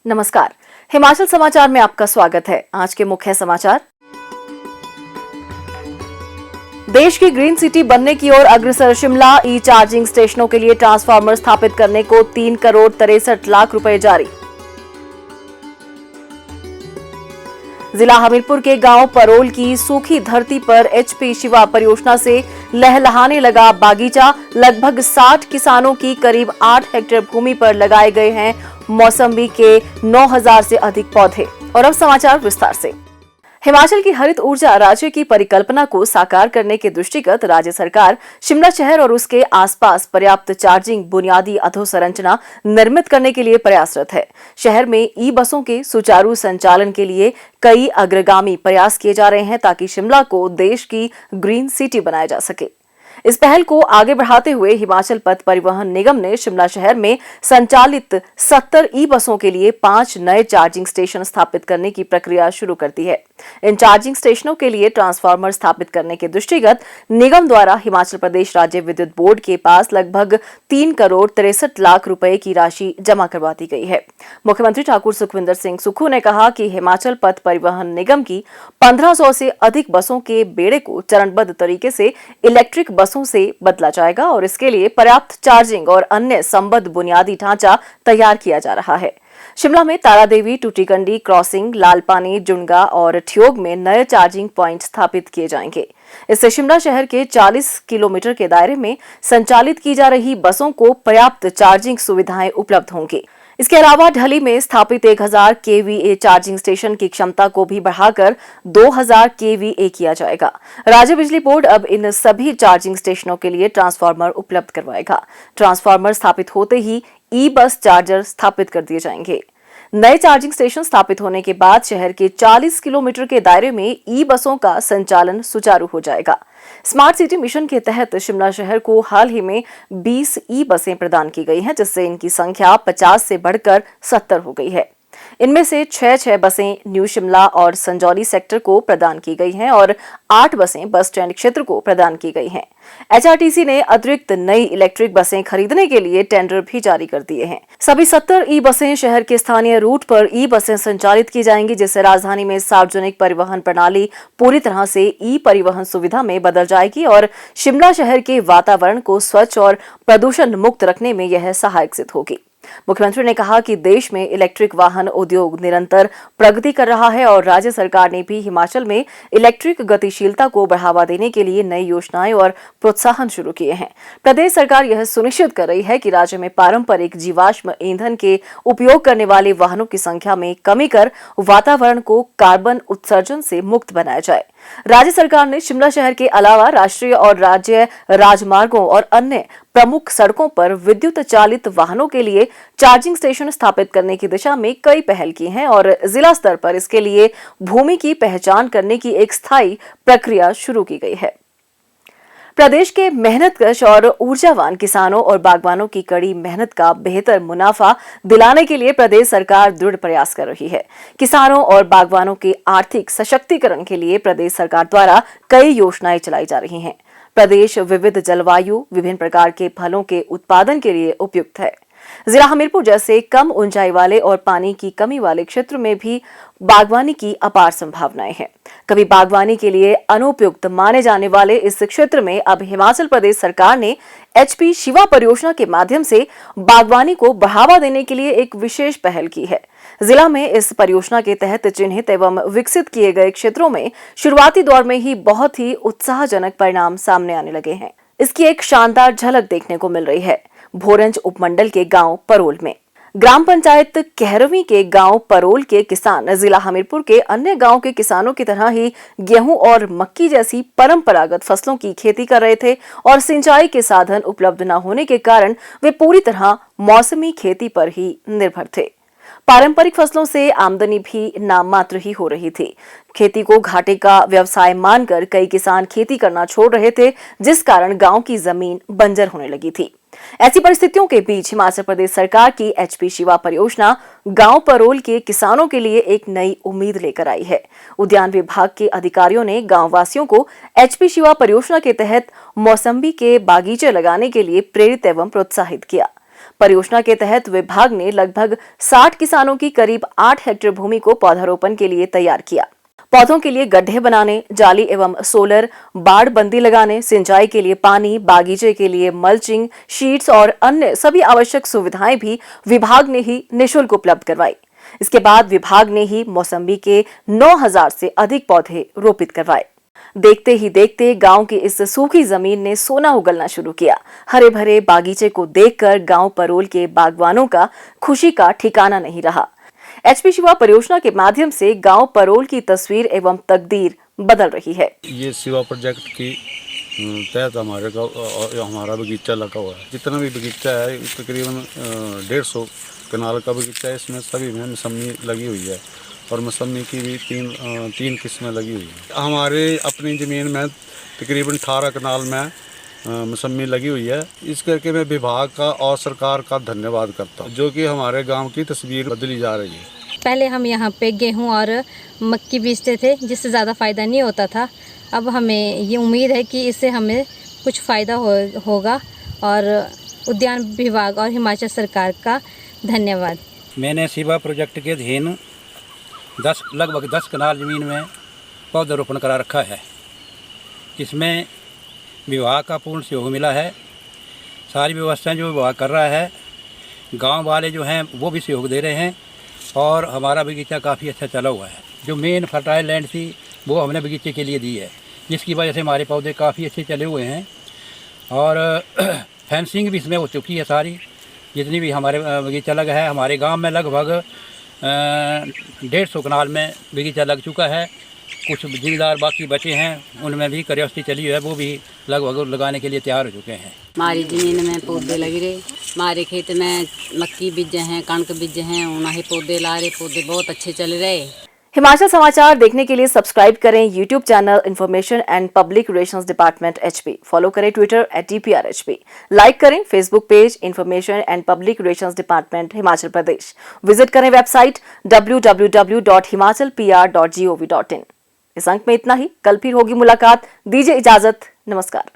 नमस्कार। हिमाचल समाचार में आपका स्वागत है। आज के मुख्य समाचार। देश की ग्रीन सिटी बनने की ओर अग्रसर शिमला। ई चार्जिंग स्टेशनों के लिए ट्रांसफार्मर स्थापित करने को 3,63,00,000 रुपए जारी। जिला हमीरपुर के गांव परोल की सूखी धरती पर एचपी शिवा परियोजना से लहलहाने लगा बागीचा। लगभग 60 किसानों की करीब 8 हेक्टेयर भूमि पर लगाए गए हैं मौसम्बी के 9,000 से अधिक पौधे। और अब समाचार विस्तार से। हिमाचल की हरित ऊर्जा राज्य की परिकल्पना को साकार करने के दृष्टिगत राज्य सरकार शिमला शहर और उसके आसपास पर्याप्त चार्जिंग बुनियादी अधोसंरचना निर्मित करने के लिए प्रयासरत है। शहर में ई बसों के सुचारू संचालन के लिए कई अग्रगामी प्रयास किए जा रहे हैं ताकि शिमला को देश की ग्रीन सिटी बनाया जा सके। इस पहल को आगे बढ़ाते हुए हिमाचल पथ परिवहन निगम ने शिमला शहर में संचालित 70 ई बसों के लिए 5 नए चार्जिंग स्टेशन स्थापित करने की प्रक्रिया शुरू कर दी है। इन चार्जिंग स्टेशनों के लिए ट्रांसफार्मर स्थापित करने के दृष्टिगत निगम द्वारा हिमाचल प्रदेश राज्य विद्युत बोर्ड के पास लगभग 3,63,00,000 रुपए की राशि जमा करवा दी गई है। मुख्यमंत्री ठाकुर सुखविंदर सिंह सुक्खू ने कहा कि हिमाचल पथ परिवहन निगम की 1500 से अधिक बसों के बेड़े को चरणबद्ध तरीके से इलेक्ट्रिक बसों से बदला जाएगा और इसके लिए पर्याप्त चार्जिंग और अन्य संबद्ध बुनियादी ढांचा तैयार किया जा रहा है। शिमला में तारादेवी, टूटीकंडी क्रॉसिंग, लालपानी, जुंगा और ठियोग में नए चार्जिंग प्वाइंट स्थापित किए जाएंगे। इससे शिमला शहर के 40 किलोमीटर के दायरे में संचालित की जा रही बसों को पर्याप्त चार्जिंग सुविधाएं उपलब्ध होंगी। इसके अलावा ढली में स्थापित 1000 केवीए चार्जिंग स्टेशन की क्षमता को भी बढ़ाकर 2000 केवीए किया जाएगा। राज्य बिजली बोर्ड अब इन सभी चार्जिंग स्टेशनों के लिए ट्रांसफार्मर उपलब्ध करवाएगा। ट्रांसफार्मर स्थापित होते ही ई बस चार्जर स्थापित कर दिए जाएंगे। नए चार्जिंग स्टेशन स्थापित होने के बाद शहर के 40 किलोमीटर के दायरे में ई बसों का संचालन सुचारू हो जाएगा। स्मार्ट सिटी मिशन के तहत शिमला शहर को हाल ही में 20 ई बसें प्रदान की गई हैं, जिससे इनकी संख्या 50 से बढ़कर 70 हो गई है। इनमें से 6 बसें न्यू शिमला और संजौली सेक्टर को प्रदान की गई हैं और 8 बसें बस स्टैंड क्षेत्र को प्रदान की गई हैं। एचआरटीसी ने अतिरिक्त नई इलेक्ट्रिक बसें खरीदने के लिए टेंडर भी जारी कर दिए हैं। सभी 70 ई बसें शहर के स्थानीय रूट पर ई बसें संचालित की जाएंगी, जिससे राजधानी में सार्वजनिक परिवहन प्रणाली पूरी तरह से ई परिवहन सुविधा में बदल जाएगी और शिमला शहर के वातावरण को स्वच्छ और प्रदूषण मुक्त रखने में यह सहायक सिद्ध होगी। मुख्यमंत्री ने कहा कि देश में इलेक्ट्रिक वाहन उद्योग निरंतर प्रगति कर रहा है और राज्य सरकार ने भी हिमाचल में इलेक्ट्रिक गतिशीलता को बढ़ावा देने के लिए नई योजनाएं और प्रोत्साहन शुरू किए हैं। प्रदेश सरकार यह सुनिश्चित कर रही है कि राज्य में पारंपरिक जीवाश्म ईंधन के उपयोग करने वाले वाहनों की संख्या में कमी कर वातावरण को कार्बन उत्सर्जन से मुक्त बनाया जाए। राज्य सरकार ने शिमला शहर के अलावा राष्ट्रीय और राज्य राजमार्गों और अन्य प्रमुख सड़कों पर विद्युत चालित वाहनों के लिए चार्जिंग स्टेशन स्थापित करने की दिशा में कई पहल की हैं और जिला स्तर पर इसके लिए भूमि की पहचान करने की एक स्थायी प्रक्रिया शुरू की गई है। प्रदेश के मेहनतकश और ऊर्जावान किसानों और बागवानों की कड़ी मेहनत का बेहतर मुनाफा दिलाने के लिए प्रदेश सरकार दृढ़ प्रयास कर रही है। किसानों और बागवानों के आर्थिक सशक्तिकरण के लिए प्रदेश सरकार द्वारा कई योजनाएं चलाई जा रही हैं। प्रदेश विविध जलवायु, विभिन्न प्रकार के फलों के उत्पादन के लिए उपयुक्त है। जिला हमीरपुर जैसे कम ऊंचाई वाले और पानी की कमी वाले क्षेत्र में भी बागवानी की अपार संभावनाएं हैं। कभी बागवानी के लिए अनुपयुक्त माने जाने वाले इस क्षेत्र में अब हिमाचल प्रदेश सरकार ने एचपी शिवा परियोजना के माध्यम से बागवानी को बढ़ावा देने के लिए एक विशेष पहल की है। जिला में इस परियोजना के तहत चिन्हित एवं विकसित किए गए क्षेत्रों में शुरुआती दौर में ही बहुत ही उत्साहजनक परिणाम सामने आने लगे हैं। इसकी एक शानदार झलक देखने को मिल रही है भोरंज उपमंडल के गांव परोल में। ग्राम पंचायत कहरवी के गांव परोल के किसान जिला हमीरपुर के अन्य गांव के किसानों की तरह ही गेहूं और मक्की जैसी परंपरागत फसलों की खेती कर रहे थे और सिंचाई के साधन उपलब्ध न होने के कारण वे पूरी तरह मौसमी खेती पर ही निर्भर थे। पारंपरिक फसलों से आमदनी भी नाम मात्र ही हो रही थी। खेती को घाटे का व्यवसाय मानकर कई किसान खेती करना छोड़ रहे थे, जिस कारण गांव की जमीन बंजर होने लगी थी। ऐसी परिस्थितियों के बीच हिमाचल प्रदेश सरकार की एचपी शिवा परियोजना गांव परोल के किसानों के लिए एक नई उम्मीद लेकर आई है। उद्यान विभाग के अधिकारियों ने गांव वासियों को एचपी शिवा परियोजना के तहत मौसम्बी के बागीचे लगाने के लिए प्रेरित एवं प्रोत्साहित किया। परियोजना के तहत विभाग ने लगभग 60 किसानों की करीब 8 हेक्टेयर भूमि को पौधारोपण के लिए तैयार किया। पौधों के लिए गड्ढे बनाने, जाली एवं सोलर बाड़ बंदी लगाने, सिंचाई के लिए पानी, बागीचे के लिए मल्चिंग शीट्स और अन्य सभी आवश्यक सुविधाएं भी विभाग ने ही निःशुल्क उपलब्ध करवाई। इसके बाद विभाग ने ही मौसम्बी के 9000 से अधिक पौधे रोपित करवाए। देखते ही देखते गांव की इस सूखी जमीन ने सोना उगलना शुरू किया। हरे भरे बागीचे को देखकर गांव परोल के बागवानों का खुशी का ठिकाना नहीं रहा। एचपी शिवा परियोजना के माध्यम से गांव परोल की तस्वीर एवं तकदीर बदल रही है। ये शिवा प्रोजेक्ट की तहत हमारा बगीचा लगा हुआ है। जितना भी बगीचा है तकरीबन 150 कनाल का बगीचा है। इसमें सभी में मौसमी लगी हुई है और मौसमी की भी तीन किस्में लगी हुई है। हमारे अपनी ज़मीन में तकरीबन 18 कनाल में मौसमी लगी हुई है। इस करके मैं विभाग का और सरकार का धन्यवाद करता हूँ, जो कि हमारे गांव की तस्वीर बदली जा रही है। पहले हम यहाँ पे गेहूँ और मक्की बीजते थे, जिससे ज़्यादा फ़ायदा नहीं होता था। अब हमें ये उम्मीद है कि इससे हमें कुछ फ़ायदा होगा और उद्यान विभाग और हिमाचल सरकार का धन्यवाद। मैंने शिवा प्रोजेक्ट के अधीन लगभग 10 कनाल ज़मीन में पौधारोपण करा रखा है। इसमें विभाग का पूर्ण सहयोग मिला है। सारी व्यवस्थाएं जो विभाग कर रहा है, गांव वाले जो हैं वो भी सहयोग दे रहे हैं और हमारा बगीचा काफ़ी अच्छा चला हुआ है। जो मेन फर्टाइल लैंड थी वो हमने बगीचे के लिए दी है, जिसकी वजह से हमारे पौधे काफ़ी अच्छे चले हुए हैं और फेंसिंग भी इसमें हो चुकी है। सारी जितनी भी हमारे बगीचा लगा है, हमारे गांव में लगभग 150 कनाल में बगीचा लग चुका है। कुछ जिम्मेदार बाकी बचे हैं, उनमें भी कार्यवस्थी चली हुई है, वो भी लगभग लगाने के लिए तैयार हो चुके हैं। हमारी ज़मीन में पौधे लग रहे, हमारे खेत में मक्की बीजे हैं, कणक बीजे हैं, उन्हें पौधे ला रहे, पौधे बहुत अच्छे चल रहे। हिमाचल समाचार देखने के लिए सब्सक्राइब करें YouTube channel information and public relations department HP. Follow करें ट्विटर @TPRHP। लाइक करें Facebook page information and public relations department Himachal Pradesh. Visit करें वेबसाइट www.himachalpr.gov.in। इस अंक में इतना ही। कल फिर होगी मुलाकात। दीजिए इजाजत। नमस्कार।